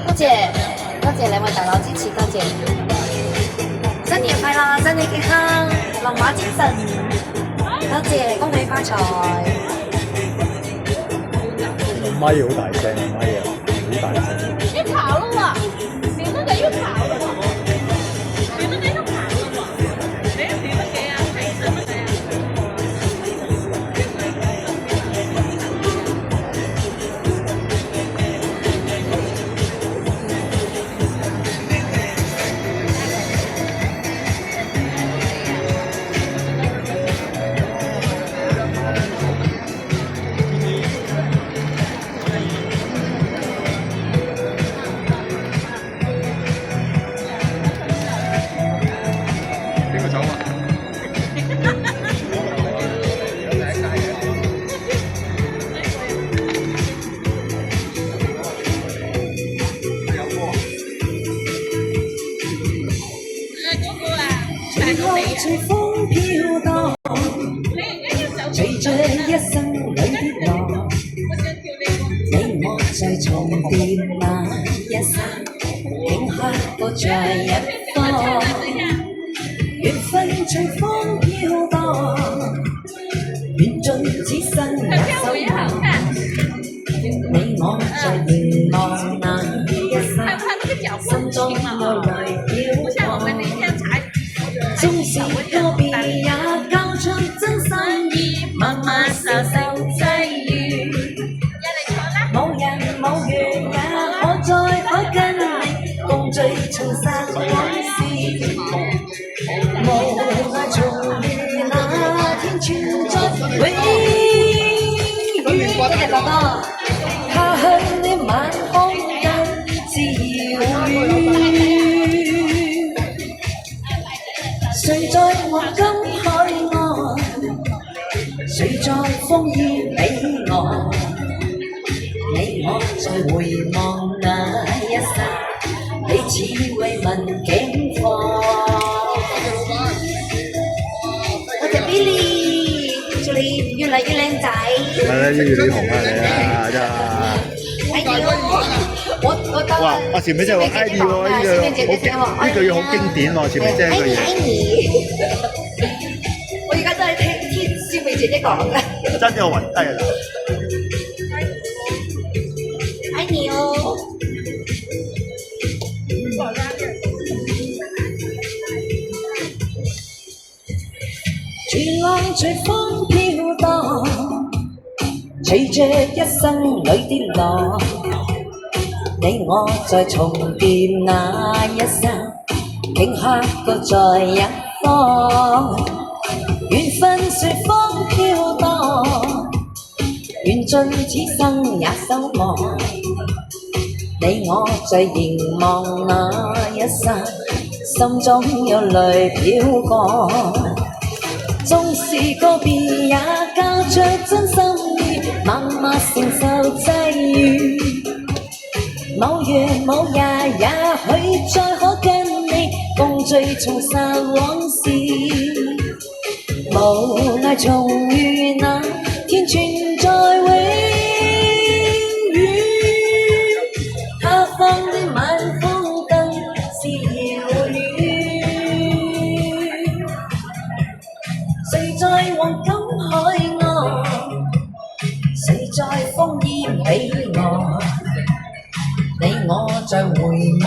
多謝多謝兩位大佬支持，多謝。新年快樂，身體健康，龍馬精神，多謝，恭喜發財。咪好大聲，咪啊，好大聲。又跑了喎，你那個又跑了喎，你那個又跑了喎，你那個呀，係什麼呀？隨風飄蕩，隨着一生裏的浪，你我在重疊那一剎，頃刻各在一方，緣分隨風飄蕩，緣盡此生也守望，你我在凝望那一剎，心中有淚飄過。縱是個別也交出真心意，默默受受際遇。冇人冇緣也可再可跟你共聚重拾往事。無奈重遇那天存在永遠。多謝哥哥。他鄉的晚空更自遙遠。誰在黃金海岸，誰在烽煙彼岸？你我在回望那一剎，彼此慰問境況。多謝 Billy， 祝你越嚟越靚仔。係啦，越嚟越紅啊你啊，真係。愛你哦！我當哇！我前面真係話愛你喎，呢句好經典喎，前面真係一句嘢。愛你，我而家都係聽小美姐姐講嘅。真係我暈低啦！愛你哦！隨浪隨風飄蕩，隨着一生裏的浪，你我在重疊那一剎，頃刻各在一方，緣分隨風飄蕩，緣盡此生也守望，你我在凝望那一剎，心中有淚飄過。縱是個別也交出真心意，默默承受際遇。某月某日也許再可跟你共聚重拾往事。無奈重遇那天存在永遠，他方的晚風更是遙遠。誰在黃金海岸，誰在烽煙彼岸？你我在回望